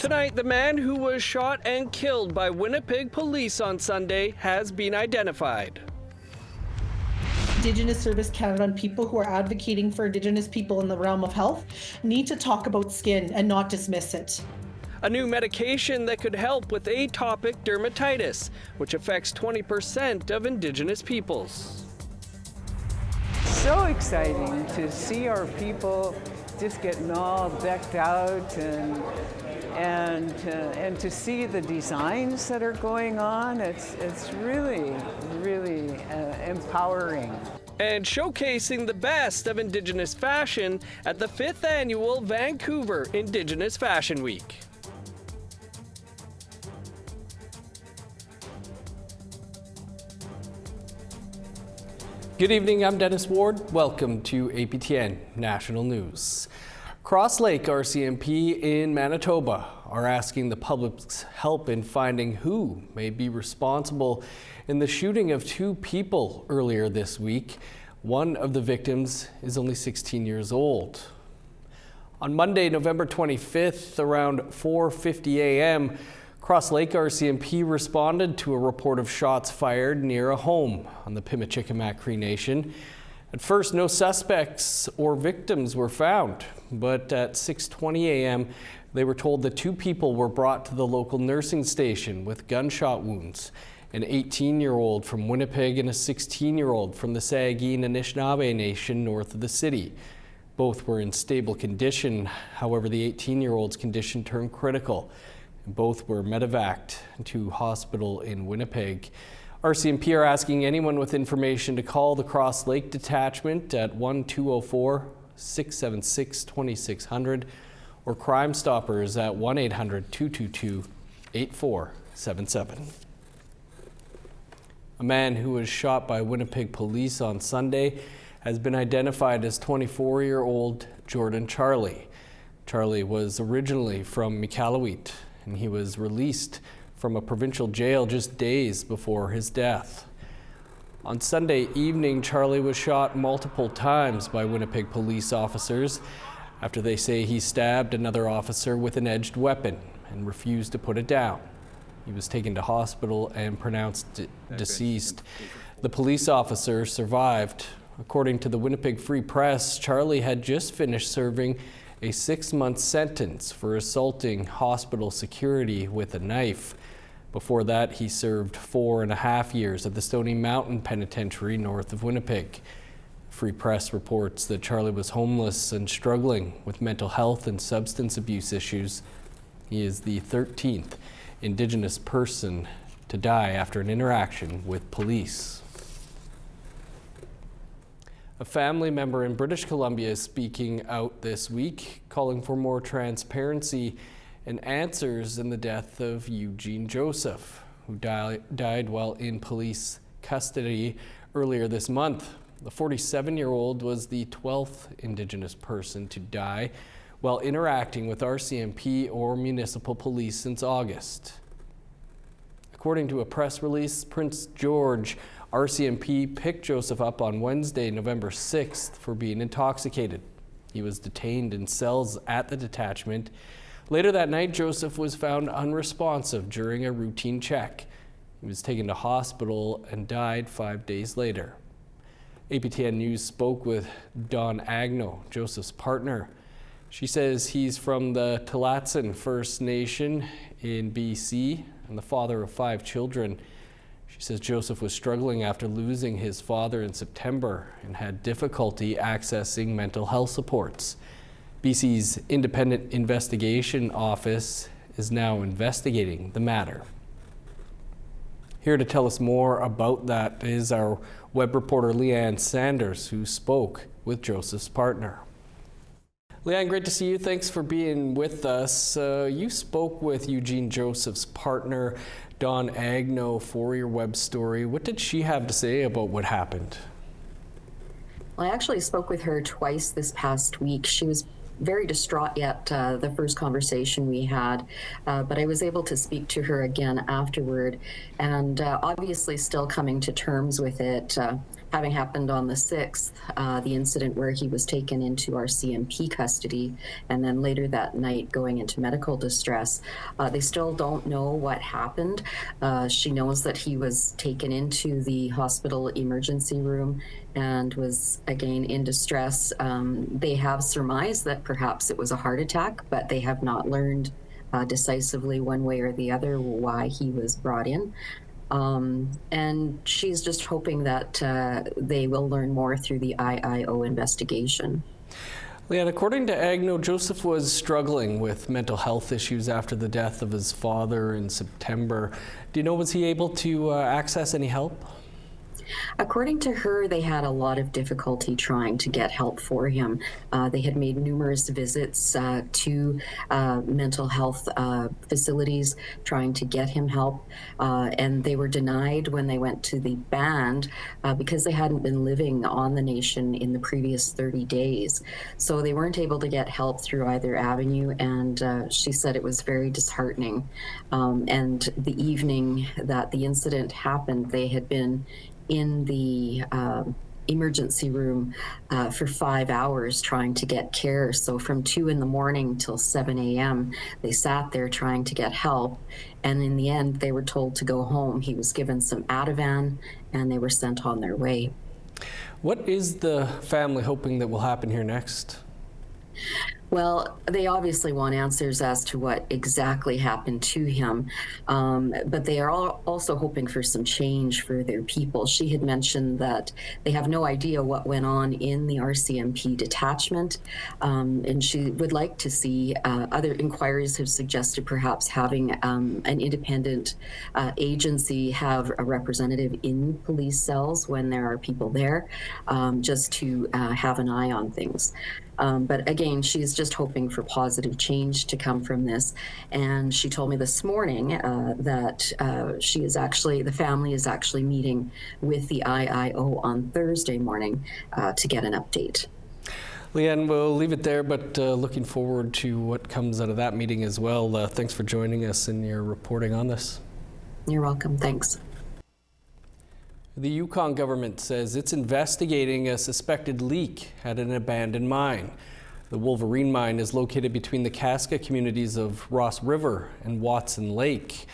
Tonight, the man who was shot and killed by Winnipeg police on Sunday has been identified. Indigenous service counted on people who are advocating for Indigenous people in the realm of health need to talk about skin and not dismiss it. A new medication that could help with atopic dermatitis, which affects 20% of Indigenous peoples. So exciting to see our people just getting all decked out and to see the designs that are going on. It's really empowering. And showcasing the best of Indigenous fashion at the 5th Annual Vancouver Indigenous Fashion Week. Good evening, I'm Dennis Ward. Welcome to APTN National News. Lake RCMP in Manitoba are asking the public's help in finding who may be responsible in the shooting of 2 people earlier this week. One of the victims is only 16 years old. On Monday, November 25th, around 4:50 a.m., Lake RCMP responded to a report of shots fired near a home on the Pimicikamak Cree Nation. At first, no suspects or victims were found, but at 6:20 a.m., they were told that 2 people were brought to the local nursing station with gunshot wounds. An 18-year-old from Winnipeg and a 16-year-old from the Saugeen Anishinaabe Nation north of the city. Both were in stable condition. However, the 18-year-old's condition turned critical. Both were medevaced to hospital in Winnipeg. RCMP are asking anyone with information to call the Cross Lake Detachment at 1-204-676-2600 or Crime Stoppers at 1-800-222-8477. A man who was shot by Winnipeg police on Sunday has been identified as 24-year-old Jordan Charlie. Charlie was originally from Iqaluit, and he was released from a provincial jail just days before his death. On Sunday evening, Charlie was shot multiple times by Winnipeg police officers after they say he stabbed another officer with an edged weapon and refused to put it down. He was taken to hospital and pronounced deceased. The police officer survived. According to the Winnipeg Free Press, Charlie had just finished serving a 6-month sentence for assaulting hospital security with a knife. Before that, he served 4.5 years at the Stony Mountain Penitentiary north of Winnipeg. Free Press reports that Charlie was homeless and struggling with mental health and substance abuse issues. He is the 13th Indigenous person to die after an interaction with police. A family member in British Columbia is speaking out this week, calling for more transparency and answers in the death of Eugene Joseph, who died while in police custody earlier this month. The 47-year-old was the 12th Indigenous person to die while interacting with RCMP or municipal police since August. According to a press release, Prince George RCMP picked Joseph up on Wednesday, November 6th for being intoxicated. He was detained in cells at the detachment. Later that night, Joseph was found unresponsive during a routine check. He was taken to hospital and died 5 days later. APTN News spoke with Dawn Agno, Joseph's partner. She says he's from the Talatsan First Nation in BC and the father of 5 children. She says Joseph was struggling after losing his father in September and had difficulty accessing mental health supports. BC's Independent Investigation Office is now investigating the matter. Here to tell us more about that is our web reporter Leanne Sanders, who spoke with Joseph's partner. Leanne, great to see you. Thanks for being with us. You spoke with Eugene Joseph's partner, Dawn Agno, for your web story. What did she have to say about what happened? Well, I actually spoke with her twice this past week. She was very distraught yet the first conversation we had, but I was able to speak to her again afterward, and obviously still coming to terms with it. having happened on the 6th, the incident where he was taken into RCMP custody and then later that night going into medical distress. They still don't know what happened. She knows that he was taken into the hospital emergency room and was again in distress. They have surmised that perhaps it was a heart attack, but they have not learned decisively one way or the other why he was brought in. And she's just hoping that they will learn more through the IIO investigation. Leanne, according to Agnew, Joseph was struggling with mental health issues after the death of his father in September. Do you know, was he able to access any help? According to her, they had a lot of difficulty trying to get help for him. They had made numerous visits to mental health facilities trying to get him help, and they were denied when they went to the band because they hadn't been living on the nation in the previous 30 days. So they weren't able to get help through either avenue, and she said it was very disheartening. And the evening that the incident happened, they had been in the emergency room for 5 hours trying to get care. So from 2 in the morning till 7 a.m., they sat there trying to get help. And in the end, they were told to go home. He was given some Ativan and they were sent on their way. What is the family hoping that will happen here next? Well, they obviously want answers as to what exactly happened to him, but they are also hoping for some change for their people. She had mentioned that they have no idea what went on in the RCMP detachment, and she would like to see other inquiries have suggested perhaps having an independent agency have a representative in police cells when there are people there, just to have an eye on things. But again, she's just hoping for positive change to come from this. And she told me this morning that the family is actually meeting with the IIO on Thursday morning to get an update. Leanne, we'll leave it there, but looking forward to what comes out of that meeting as well. Thanks for joining us in your reporting on this. You're welcome. Thanks. The Yukon government says it's investigating a suspected leak at an abandoned mine. The Wolverine mine is located between the Casca communities of Ross River and Watson Lake.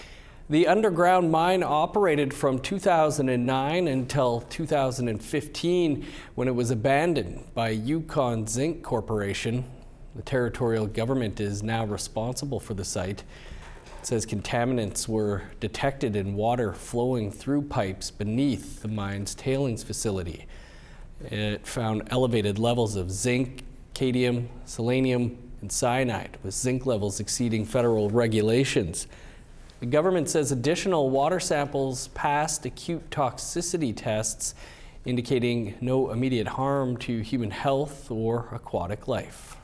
The underground mine operated from 2009 until 2015 when it was abandoned by Yukon Zinc Corporation. The territorial government is now responsible for the site. It says contaminants were detected in water flowing through pipes beneath the mine's tailings facility. It found elevated levels of zinc, cadmium, selenium, and cyanide, with zinc levels exceeding federal regulations. The government says additional water samples passed acute toxicity tests, indicating no immediate harm to human health or aquatic life.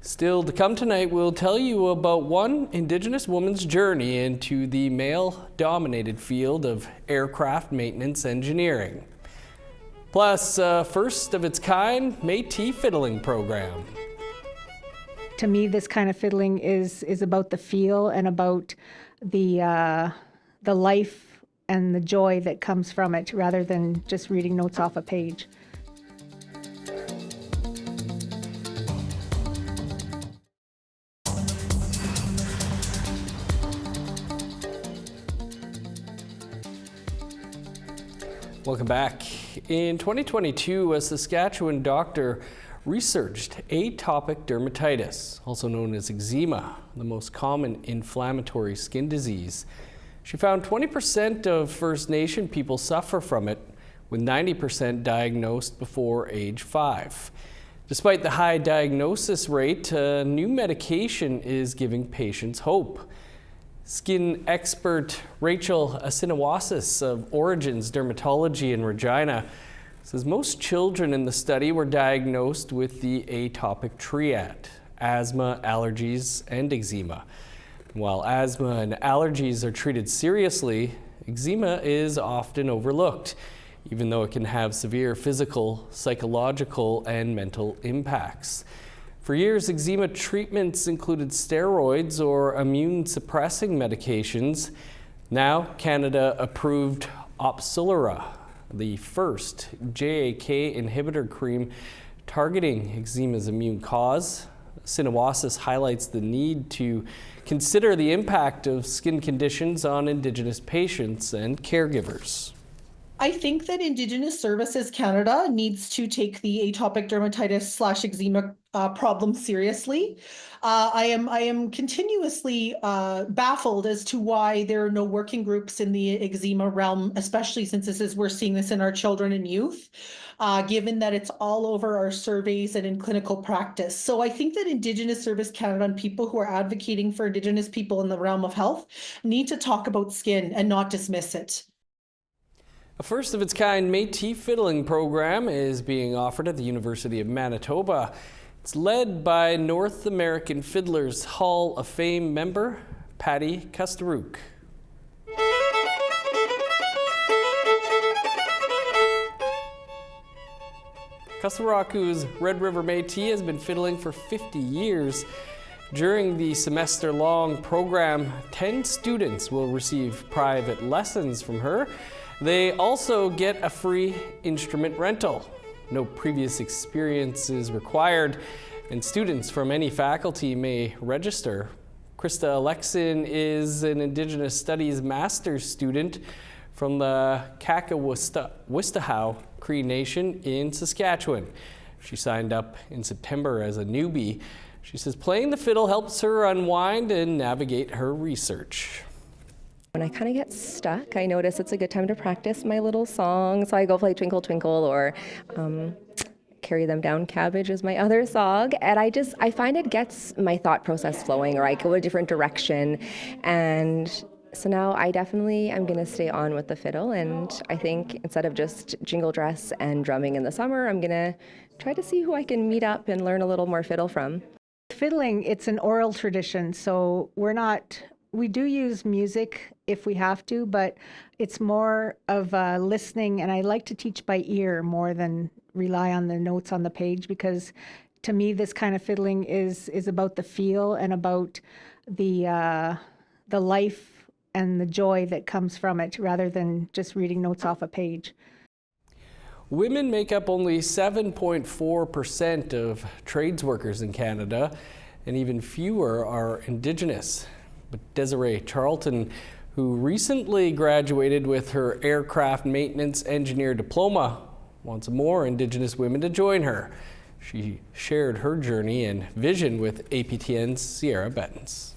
Still to come tonight, we'll tell you about one Indigenous woman's journey into the male-dominated field of aircraft maintenance engineering. Plus, first of its kind Métis fiddling program. To me, this kind of fiddling is about the feel and about the life and the joy that comes from it, rather than just reading notes off a page. Welcome back. In 2022, a Saskatchewan doctor researched atopic dermatitis, also known as eczema, the most common inflammatory skin disease. She found 20% of First Nation people suffer from it, with 90% diagnosed before age 5. Despite the high diagnosis rate, a new medication is giving patients hope. Skin expert Rachel Asinawasis of Origins Dermatology in Regina says most children in the study were diagnosed with the atopic triad: asthma, allergies, and eczema. While asthma and allergies are treated seriously, eczema is often overlooked, even though it can have severe physical, psychological, and mental impacts. For years, eczema treatments included steroids or immune-suppressing medications. Now, Canada approved Opsilura, the first JAK inhibitor cream targeting eczema's immune cause. Sinawasis highlights the need to consider the impact of skin conditions on Indigenous patients and caregivers. I think that Indigenous Services Canada needs to take the atopic dermatitis / eczema problem seriously. I am continuously baffled as to why there are no working groups in the eczema realm, especially since we're seeing this in our children and youth, given that it's all over our surveys and in clinical practice. So I think that Indigenous Service Canada and people who are advocating for Indigenous people in the realm of health need to talk about skin and not dismiss it. A first of its kind Métis Fiddling program is being offered at the University of Manitoba. It's led by North American Fiddlers Hall of Fame member Patty Kustarook. Kustarook's Red River Métis has been fiddling for 50 years. During the semester-long program, 10 students will receive private lessons from her. They also get a free instrument rental. No previous experience is required, and students from any faculty may register. Krista Alexin is an Indigenous Studies master's student from the Kakawistahau Cree Nation in Saskatchewan. She signed up in September as a newbie. She says playing the fiddle helps her unwind and navigate her research. When I kind of get stuck, I notice it's a good time to practice my little song. So I go play Twinkle Twinkle or Carry Them Down Cabbage is my other song. And I find it gets my thought process flowing, or I go a different direction. And so now I'm going to stay on with the fiddle. And I think instead of just jingle dress and drumming in the summer, I'm going to try to see who I can meet up and learn a little more fiddle from. Fiddling, it's an oral tradition, so we do use music if we have to, but it's more of listening, and I like to teach by ear more than rely on the notes on the page, because to me this kind of fiddling is about the feel and about the life and the joy that comes from it, rather than just reading notes off a page. Women make up only 7.4% of trades workers in Canada, and even fewer are Indigenous. But Desiree Charlton, who recently graduated with her aircraft maintenance engineer diploma, wants more Indigenous women to join her. She shared her journey and vision with APTN's Sierra Bettens.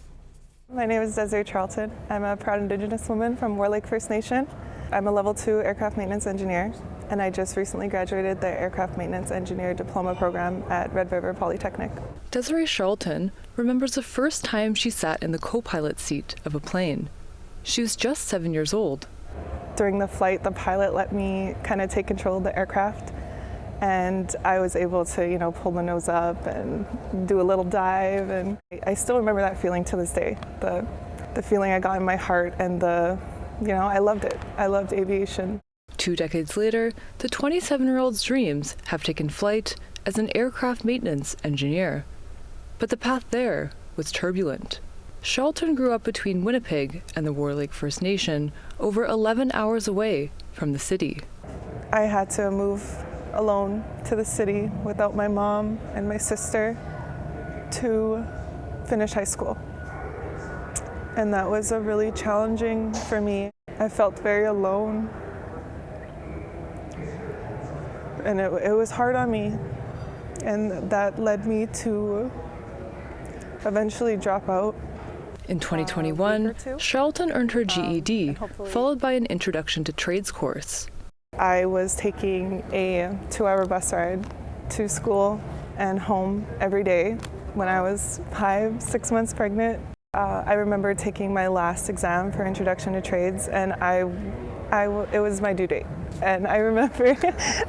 My name is Desiree Charlton. I'm a proud Indigenous woman from Lake First Nation. I'm a level 2 aircraft maintenance engineer, and I just recently graduated the aircraft maintenance engineer diploma program at Red River Polytechnic. Desiree Charlton remembers the first time she sat in the co-pilot seat of a plane. She was just 7 years old. During the flight, the pilot let me kind of take control of the aircraft, and I was able to, pull the nose up and do a little dive, and I still remember that feeling to this day. The feeling I got in my heart, and I loved it. I loved aviation. 2 decades later, the 27-year-old's dreams have taken flight as an aircraft maintenance engineer. But the path there was turbulent. Charlton grew up between Winnipeg and the Lake First Nation, over 11 hours away from the city. I had to move alone to the city without my mom and my sister to finish high school. And that was a really challenging for me. I felt very alone. And it was hard on me. And that led me to eventually drop out. In 2021, Charlton earned her GED, followed by an Introduction to Trades course. I was taking a 2-hour bus ride to school and home every day when I was 5-6 months pregnant. I remember taking my last exam for Introduction to Trades, and it was my due date. And I remember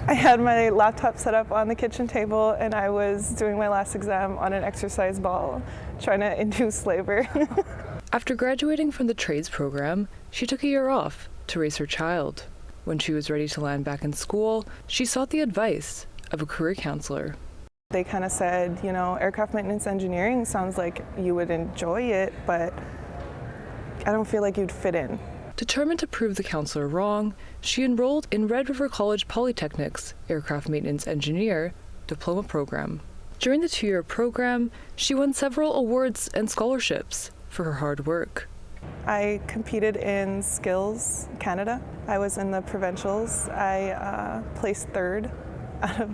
I had my laptop set up on the kitchen table, and I was doing my last exam on an exercise ball, trying to induce labor. After graduating from the trades program, she took a year off to raise her child. When she was ready to land back in school, she sought the advice of a career counselor. They kind of said, aircraft maintenance engineering sounds like you would enjoy it, but I don't feel like you'd fit in. Determined to prove the counselor wrong, she enrolled in Red River College Polytechnic's Aircraft Maintenance Engineer diploma program. During the 2-year program, she won several awards and scholarships for her hard work. I competed in Skills Canada. I was in the provincials. I placed 3rd out of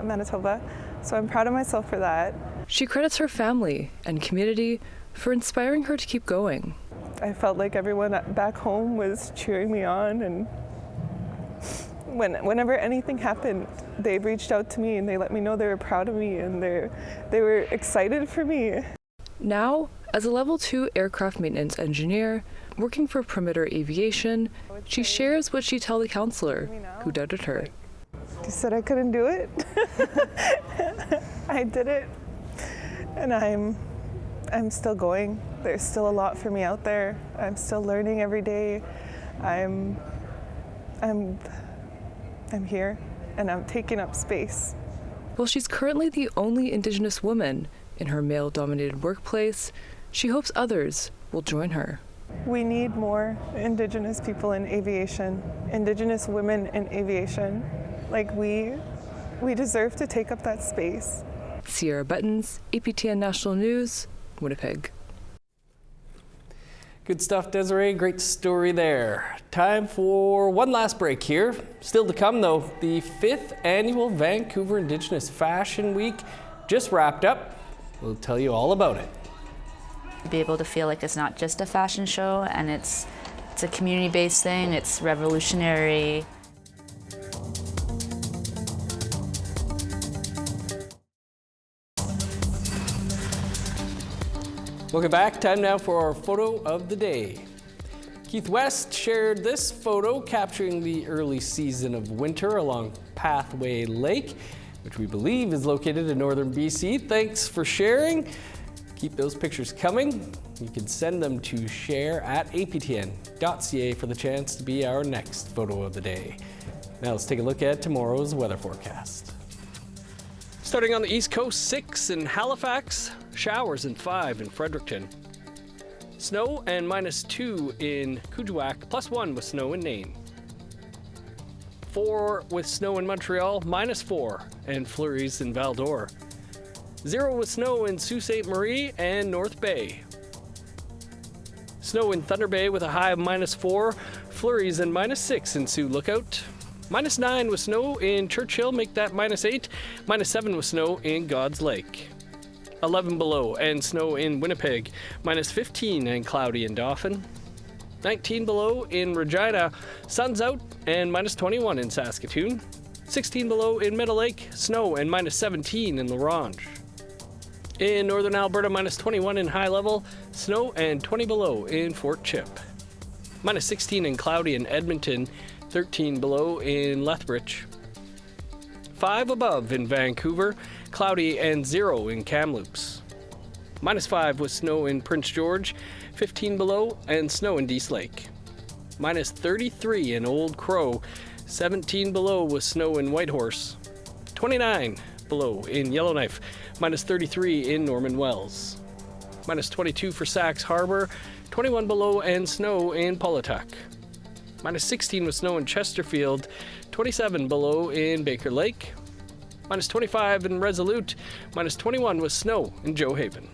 Manitoba, so I'm proud of myself for that. She credits her family and community for inspiring her to keep going. I felt like everyone back home was cheering me on, and whenever anything happened, they reached out to me and they let me know they were proud of me and they were excited for me. Now, as a Level 2 aircraft maintenance engineer working for Perimeter Aviation, she shares what she told the counselor who doubted her. She said I couldn't do it. I did it, and I'm still going. There's still a lot for me out there. I'm still learning every day. I'm here, and I'm taking up space. While she's currently the only Indigenous woman in her male-dominated workplace, she hopes others will join her. We need more Indigenous people in aviation, Indigenous women in aviation. Like we deserve to take up that space. Sierra Buttons, APTN National News, Winnipeg. Good stuff, Desiree. Great story there. Time for one last break here. Still to come, though, the 5th annual Vancouver Indigenous Fashion Week just wrapped up. We'll tell you all about it. Be able to feel like it's not just a fashion show, and it's a community-based thing. It's revolutionary. Welcome back. Time now for our photo of the day. Keith West shared this photo capturing the early season of winter along Pathway Lake, which we believe is located in northern BC. Thanks for sharing. Keep those pictures coming. You can send them to share@aptn.ca for the chance to be our next photo of the day. Now let's take a look at tomorrow's weather forecast. Starting on the East Coast, 6 in Halifax, showers and 5 in Fredericton. Snow and -2 in Kuujjuaq, +1 with snow in Nain. 4 with snow in Montreal, -4 and flurries in Val-d'Or. 0 with snow in Sault Ste. Marie and North Bay. Snow in Thunder Bay with a high of -4, flurries and -6 in Sioux Lookout. -9 with snow in Churchill, make that -8. -7 with snow in God's Lake. 11 below and snow in Winnipeg. -15 and cloudy in Dauphin. 19 below in Regina, sun's out and -21 in Saskatoon. 16 below in Middle Lake, snow and -17 in La Ronge. In northern Alberta, -21 in High Level, snow and 20 below in Fort Chip. -16 and cloudy in Edmonton, 13 below in Lethbridge. 5 above in Vancouver, cloudy and 0 in Kamloops. -5 with snow in Prince George, 15 below and snow in Dease Lake. -33 in Old Crow, 17 below with snow in Whitehorse. 29 below in Yellowknife, -33 in Norman Wells. -22 for Sax Harbor, 21 below and snow in Polituck. -16 with snow in Chesterfield, 27 below in Baker Lake. -25 in Resolute, -21 with snow in Joe Haven.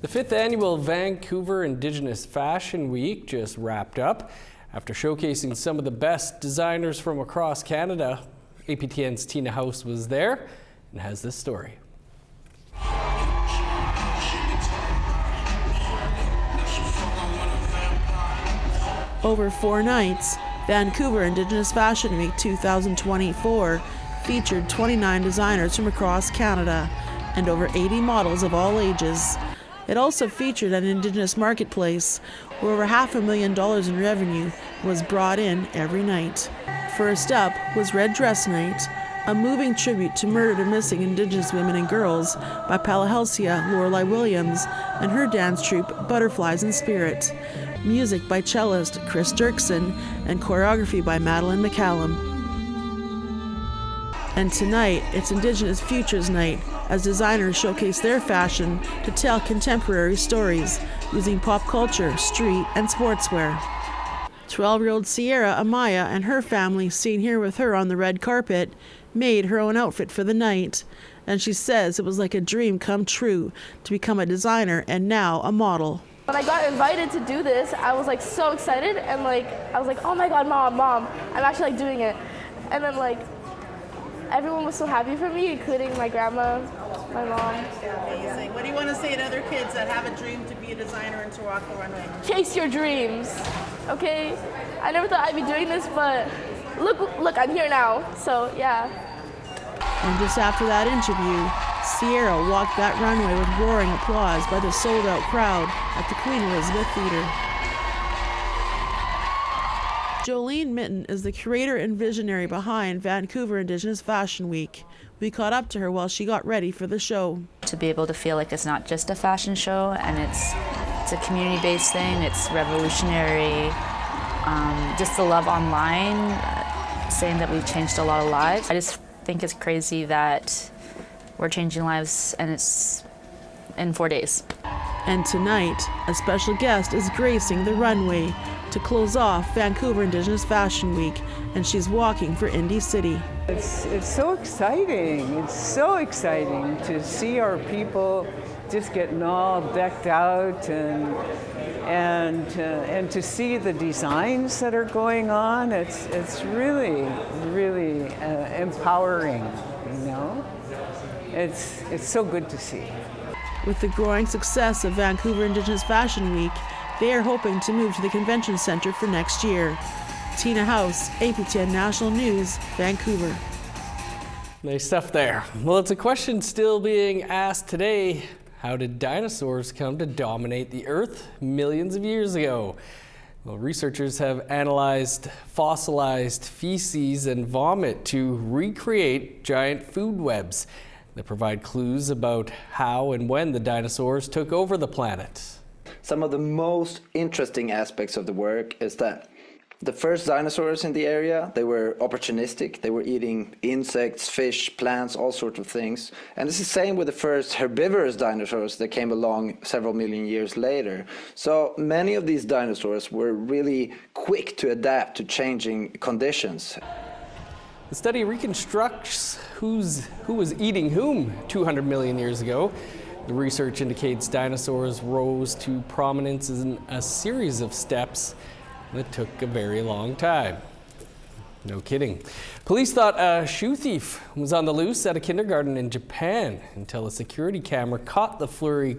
The 5th annual Vancouver Indigenous Fashion Week just wrapped up. After showcasing some of the best designers from across Canada, APTN's Tina House was there and has this story. Over 4 nights, Vancouver Indigenous Fashion Week 2024 featured 29 designers from across Canada and over 80 models of all ages. It also featured an Indigenous marketplace where over $500,000 in revenue was brought in every night. First up was Red Dress Night, a moving tribute to murdered and missing Indigenous women and girls by Palahelsia Lorelei Williams and her dance troupe Butterflies in Spirit. Music by cellist Chris Dirksen and choreography by Madeline McCallum. And tonight, it's Indigenous Futures Night, as designers showcase their fashion to tell contemporary stories using pop culture, street, and sportswear. 12-year-old Sierra Amaya and her family, seen here with her on the red carpet, made her own outfit for the night. And she says it was like a dream come true to become a designer and now a model. When I got invited to do this, I was like so excited, and I was like, oh my God, mom, I'm actually like doing it. And then like everyone was so happy for me, including my grandma, my mom. Amazing. What do you want to say to other kids that have a dream to be a designer and to walk the runway? Chase your dreams, okay? I never thought I'd be doing this, but look, I'm here now, so yeah. And just after that interview, Sierra walked that runway with roaring applause by the sold-out crowd at the Queen Elizabeth Theatre. Jolene Mitten is the curator and visionary behind Vancouver Indigenous Fashion Week. We caught up to her while she got ready for the show. To be able to feel like it's not just a fashion show, and it's a community-based thing, it's revolutionary. Just the love online, saying that we've changed a lot of lives. I just think it's crazy that we're changing lives, and it's in 4 days. And tonight, a special guest is gracing the runway to close off Vancouver Indigenous Fashion Week, and she's walking for Indy City. It's so exciting. It's so exciting to see our people just getting all decked out and to see the designs that are going on. It's really empowering, you know. It's so good to see. With the growing success of Vancouver Indigenous Fashion Week, they are hoping to move to the convention center for next year. Tina House, APTN National News, Vancouver. Nice stuff there. Well, it's a question still being asked today. How did dinosaurs come to dominate the Earth millions of years ago? Well, researchers have analyzed fossilized feces and vomit to recreate giant food webs that provide clues about how and when the dinosaurs took over the planet. Some of the most interesting aspects of the work is that the first dinosaurs in the area, they were opportunistic. They were eating insects, fish, plants, all sorts of things. And it's the same with the first herbivorous dinosaurs that came along several million years later. So many of these dinosaurs were really quick to adapt to changing conditions. The study reconstructs who was eating whom 200 million years ago. The research indicates dinosaurs rose to prominence in a series of steps that took a very long time. No kidding. Police thought a shoe thief was on the loose at a kindergarten in Japan until a security camera caught the furry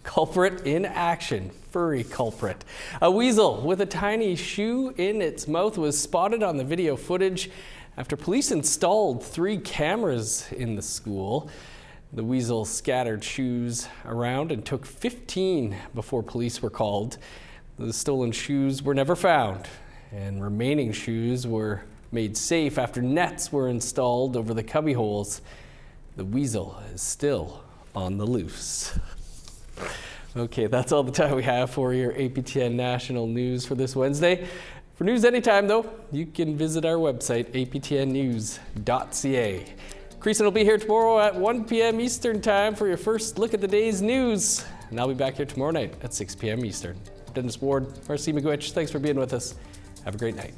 culprit in action. Furry culprit. A weasel with a tiny shoe in its mouth was spotted on the video footage after police installed 3 cameras in the school. The weasel scattered shoes around and took 15 before police were called. The stolen shoes were never found, and remaining shoes were made safe after nets were installed over the cubby holes. The weasel is still on the loose. Okay, that's all the time we have for your APTN National News for this Wednesday. For news anytime, though, you can visit our website, aptnnews.ca. Creason will be here tomorrow at 1 p.m. Eastern Time for your first look at the day's news. And I'll be back here tomorrow night at 6 p.m. Eastern. Dennis Ward, Marcy McGuitch, thanks for being with us. Have a great night.